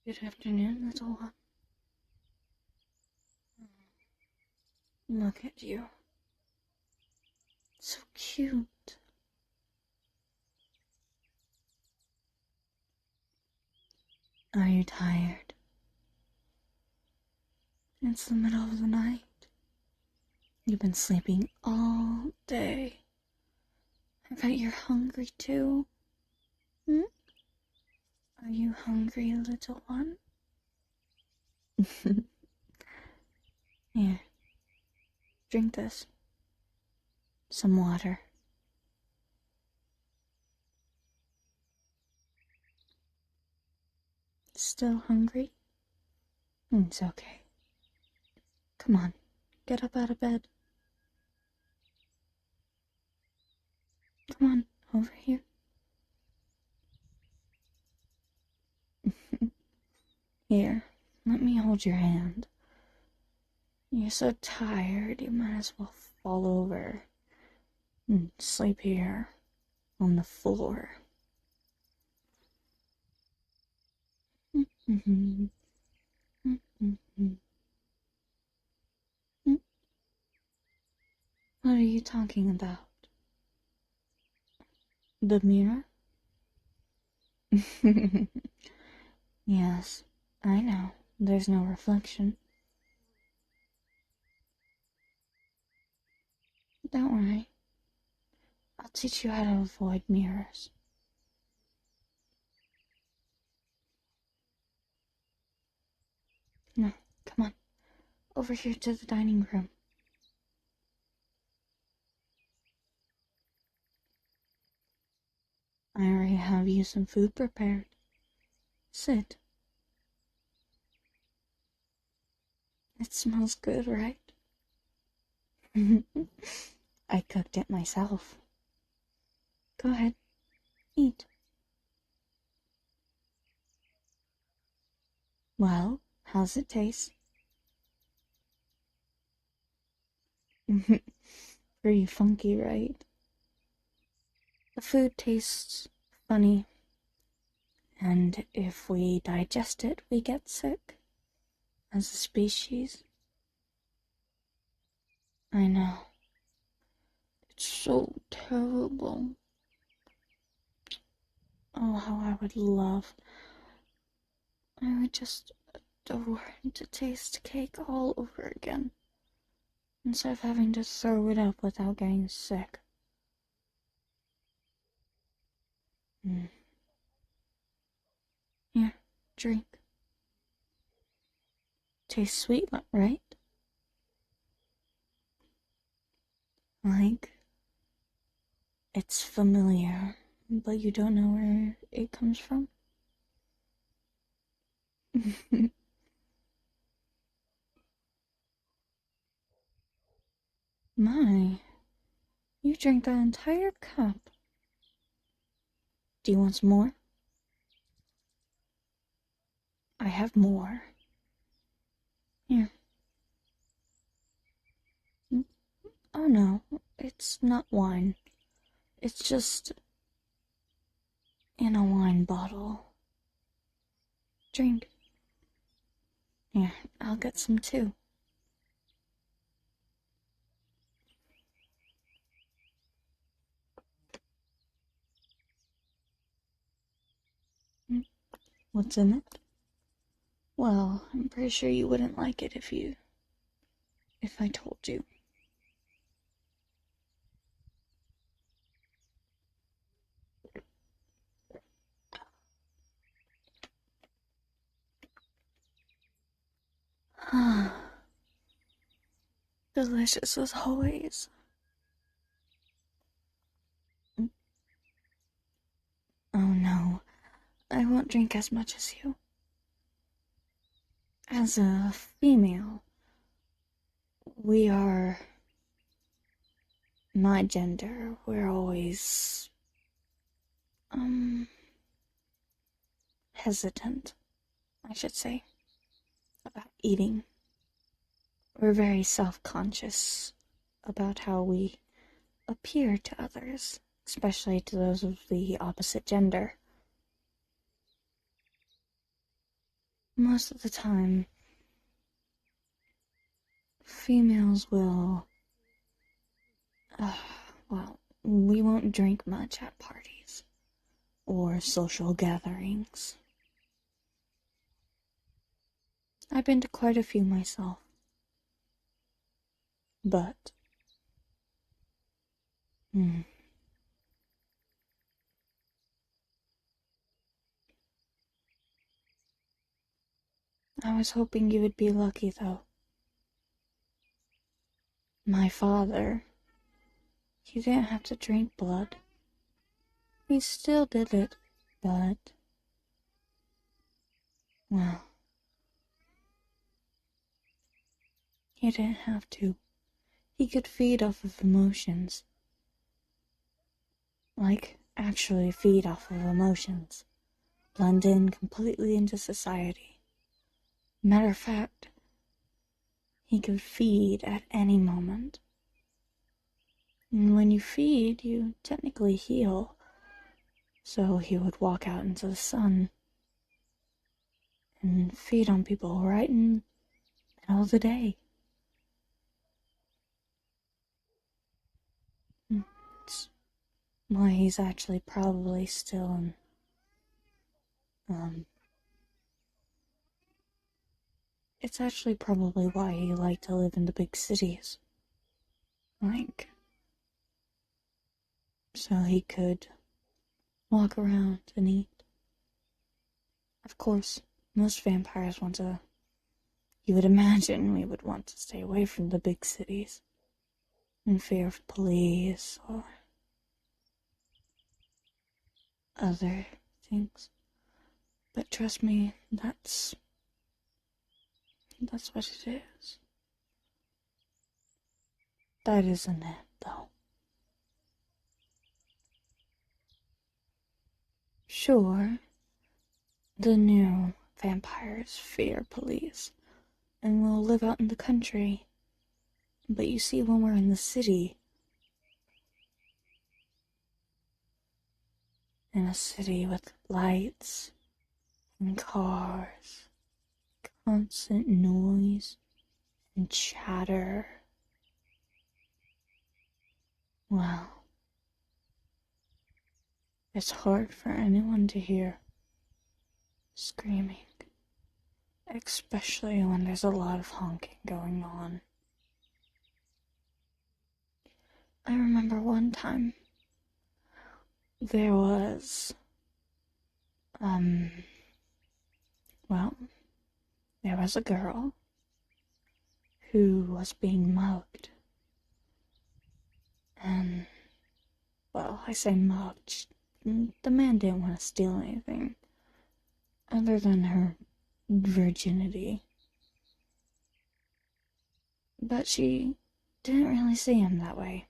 Good afternoon, little one. Look at you. So cute. Are you tired? It's the middle of the night. You've been sleeping all day. I bet you're hungry too. Hmm? Are you hungry, little one? Here. Drink this. Some water. Still hungry? It's okay. Come on, get up out of bed. Come on, over here. Here, let me hold your hand. You're so tired, you might as well fall over and sleep here on the floor. What are you talking about? The mirror? Yes, I know. There's no reflection. Don't worry. I'll teach you how to avoid mirrors. No, come on. Over here to the dining room. I already have you some food prepared. Sit. It smells good, right? I cooked it myself. Go ahead, eat. Well, how's it taste? Pretty funky, right? The food tastes funny, and if we digest it, we get sick as a species. I know. It's so terrible. Oh, how I would just adore to taste cake all over again, instead of having to throw it up without getting sick. Here, drink. Tastes sweet, right? Like, it's familiar, but you don't know where it comes from? My, you drank that entire cup. Do you want some more? I have more. Here. Oh no, it's not wine. It's just in a wine bottle. Drink. Here, I'll get some too. What's in it? Well, I'm pretty sure you wouldn't like it if I told you. Delicious as always. Oh no, I won't drink as much as you. As a female, we are... my gender, we're always... hesitant, I should say, about eating. We're very self-conscious about how we appear to others, especially to those of the opposite gender. most of the time, females will, well, we won't drink much at parties or social gatherings. I've been to quite a few myself. But, I was hoping you would be lucky, though. My father, he didn't have to drink blood. He still did it, but, well, he didn't have to. He could feed off of emotions. Like, actually feed off of emotions. Blend in completely into society. Matter of fact, he could feed at any moment. And when you feed, you technically heal. So he would walk out into the sun and feed on people right in the middle of the day. It's why he's actually probably still in, it's actually probably why he liked to live in the big cities. Like, so he could walk around and eat. Of course, most vampires want to, you would imagine we would want to stay away from the big cities in fear of police or other things. But trust me, that's what it is. That isn't it, though. Sure, the new vampires fear police and will live out in the country. But you see, when we're in the city, in a city with lights and cars, constant noise and chatter, well, it's hard for anyone to hear screaming, especially when there's a lot of honking going on. I remember one time there was, there was a girl who was being mugged. And, well, I say mugged. The man didn't want to steal anything other than her virginity. But she didn't really see him that way.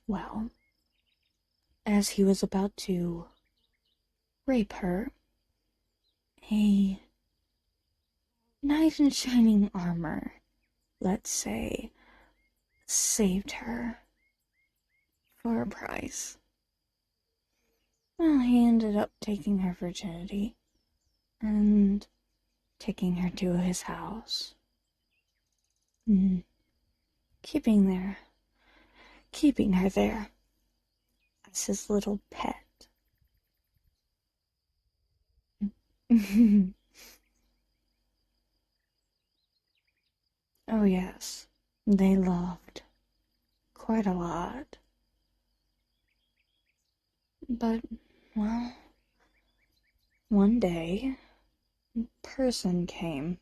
Well, as he was about to rape her, a knight in shining armor, let's say, saved her for a price. Well, he ended up taking her virginity and taking her to his house. Keeping her there as his little pet. Oh yes, they loved quite a lot. But, well, one day, a person came,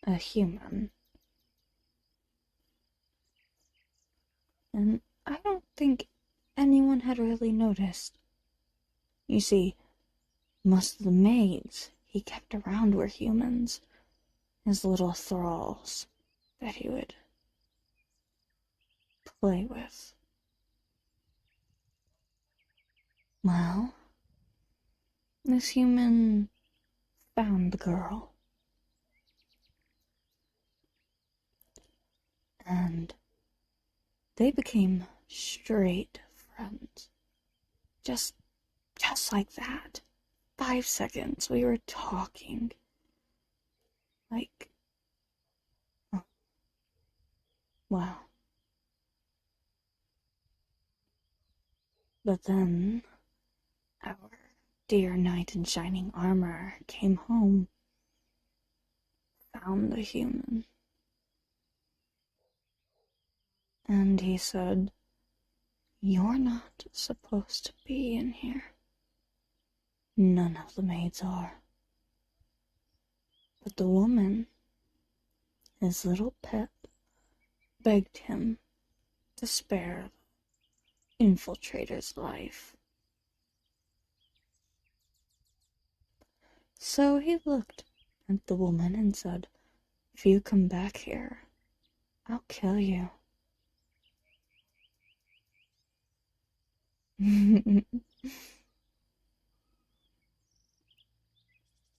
a human, and I don't think anyone had really noticed. You see, most of the maids he kept around were humans, his little thralls that he would play with. Well, this human found the girl. And they became straight friends. Just like that. 5 seconds we were talking. Like, oh, wow. But then our dear knight in shining armor came home, found the human, and he said, "You're not supposed to be in here. None of the maids are." But the woman, his little pet, begged him to spare the infiltrator's life. So he looked at the woman and said, "If you come back here, I'll kill you."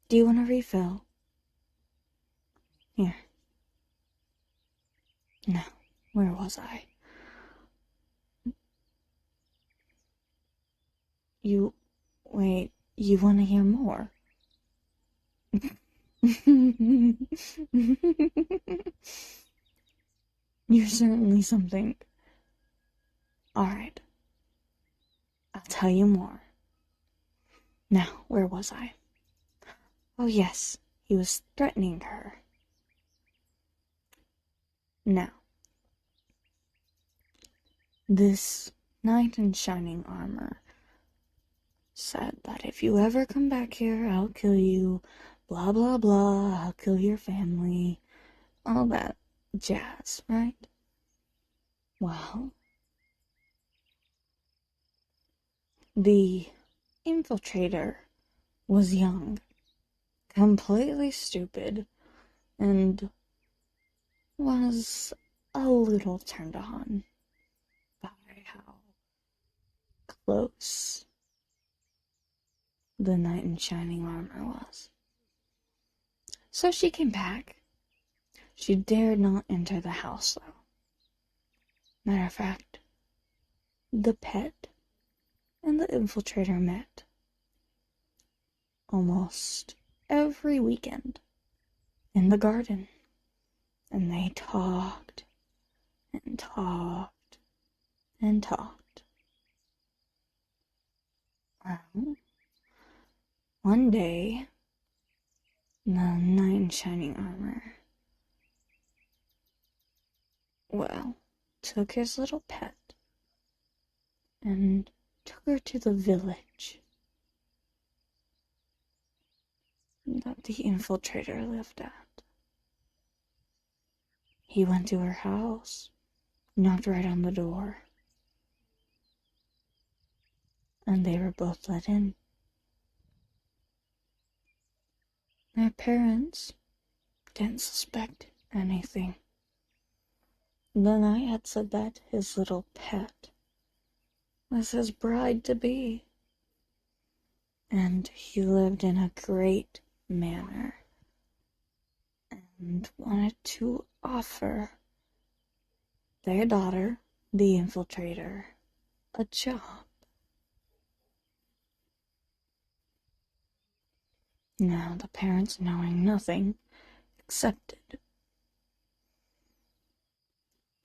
Do you want a refill? Here. Now, where was I? Wait, you want to hear more? You're certainly something. Alright, I'll tell you more. Now, where was I? Oh yes, he was threatening her. Now, this knight in shining armor said that if you ever come back here, I'll kill you, blah blah blah, I'll kill your family, all that jazz, right? Well, the infiltrator was young, completely stupid, and was a little turned on by how close the knight in shining armor was. So she came back. She dared not enter the house, though. Matter of fact, the pet and the infiltrator met almost every weekend in the garden, and they talked and talked and talked. Well, one day, the knight in shining armor, took his little pet and took her to the village that the infiltrator lived at. He went to her house, knocked right on the door, and they were both let in. Their parents didn't suspect anything. The knight had said that his little pet was his bride-to-be, and he lived in a great manner and wanted to offer their daughter, the infiltrator, a job. Now, the parents, knowing nothing, accepted.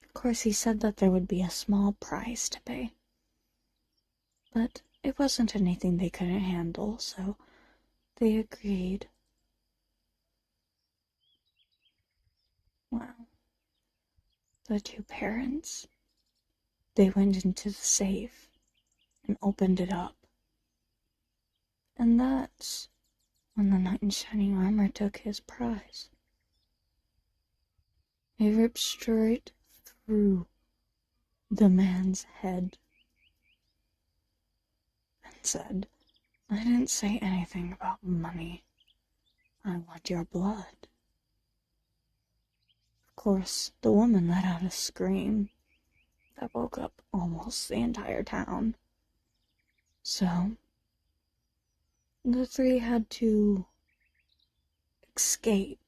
Of course, he said that there would be a small price to pay, but it wasn't anything they couldn't handle, so they agreed. Well, the two parents, they went into the safe and opened it up. And that's when the knight in shining armor took his prize. He ripped straight through the man's head and said, "I didn't say anything about money. I want your blood." Of course, the woman let out a scream that woke up almost the entire town. So, the three had to escape.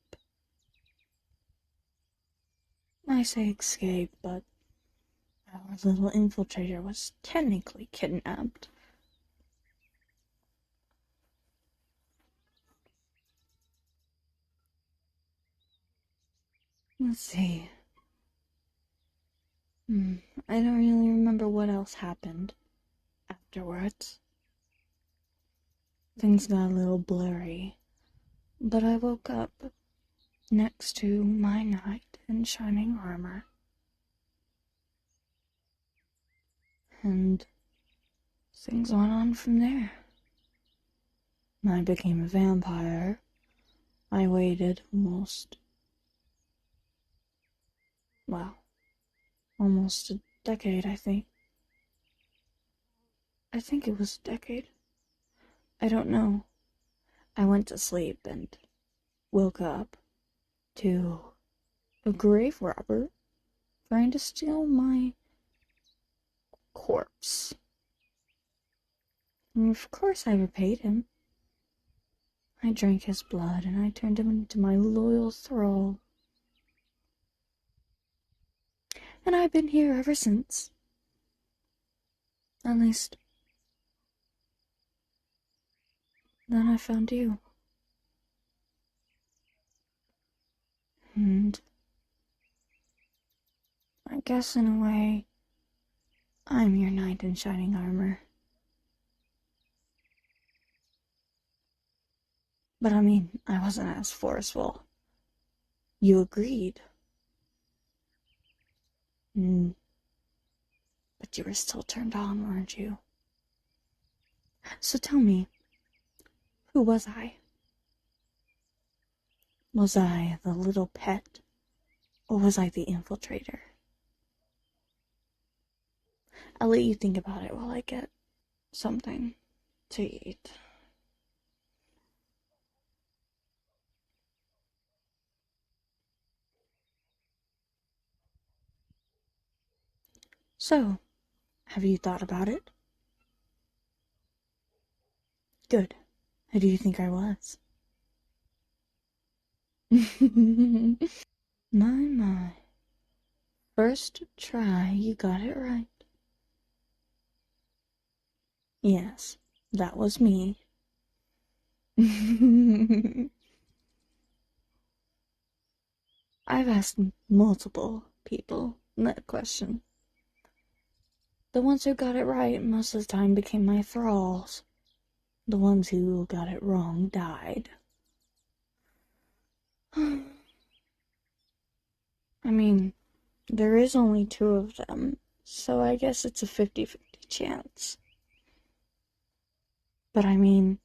I say escape, but our little infiltrator was technically kidnapped. Let's see. I don't really remember what else happened afterwards. Things got a little blurry, but I woke up next to my knight in shining armor. And things went on from there. I became a vampire. I waited almost a decade, I think. I think it was a decade. I don't know. I went to sleep and woke up to a grave robber trying to steal my corpse. And of course I repaid him. I drank his blood and I turned him into my loyal thrall. And I've been here ever since. At least, then I found you. And I guess in a way, I'm your knight in shining armor. But I mean, I wasn't as forceful. You agreed. But you were still turned on, weren't you? So tell me, who was I? Was I the little pet, or was I the infiltrator? I'll let you think about it while I get something to eat. So, have you thought about it? Good. Who do you think I was? My. First try, you got it right. Yes, that was me. I've asked multiple people that question. The ones who got it right most of the time became my thralls. The ones who got it wrong died. I mean, there is only 2 of them, so I guess it's a 50-50 chance. But I mean,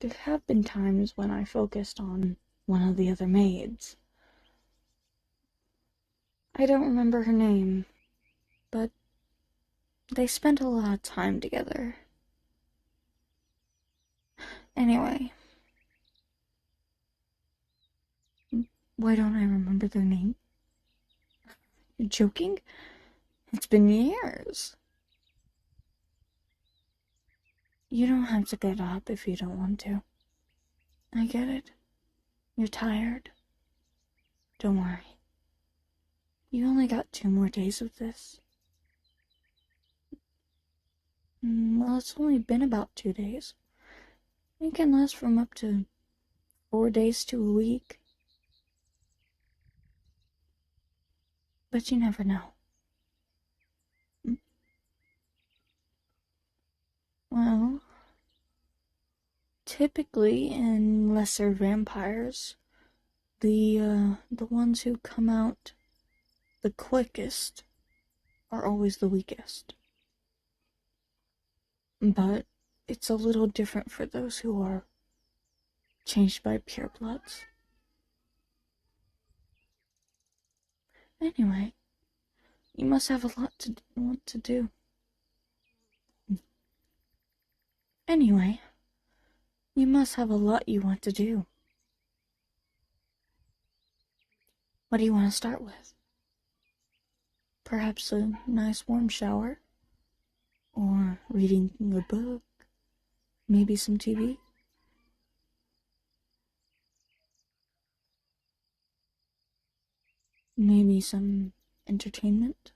there have been times when I focused on one of the other maids. I don't remember her name, but they spent a lot of time together. Anyway, why don't I remember their name? You're joking? It's been years. You don't have to get up if you don't want to. I get it. You're tired. Don't worry. You only got 2 more days of this. Well, it's only been about 2 days. It can last from up to 4 days to a week. But you never know. Well, typically in lesser vampires, the ones who come out the quickest are always the weakest. But it's a little different for those who are changed by purebloods. Anyway, you must have a lot to want to do. Anyway, you must have a lot you want to do. What do you want to start with? Perhaps a nice warm shower? Or reading a book? Maybe some TV? Maybe some entertainment?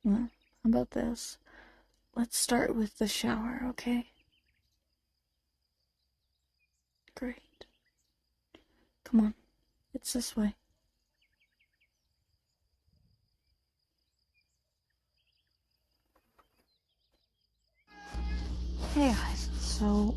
Well, how about this? let's start with the shower, okay? Great. Come on, it's this way. Hey guys, so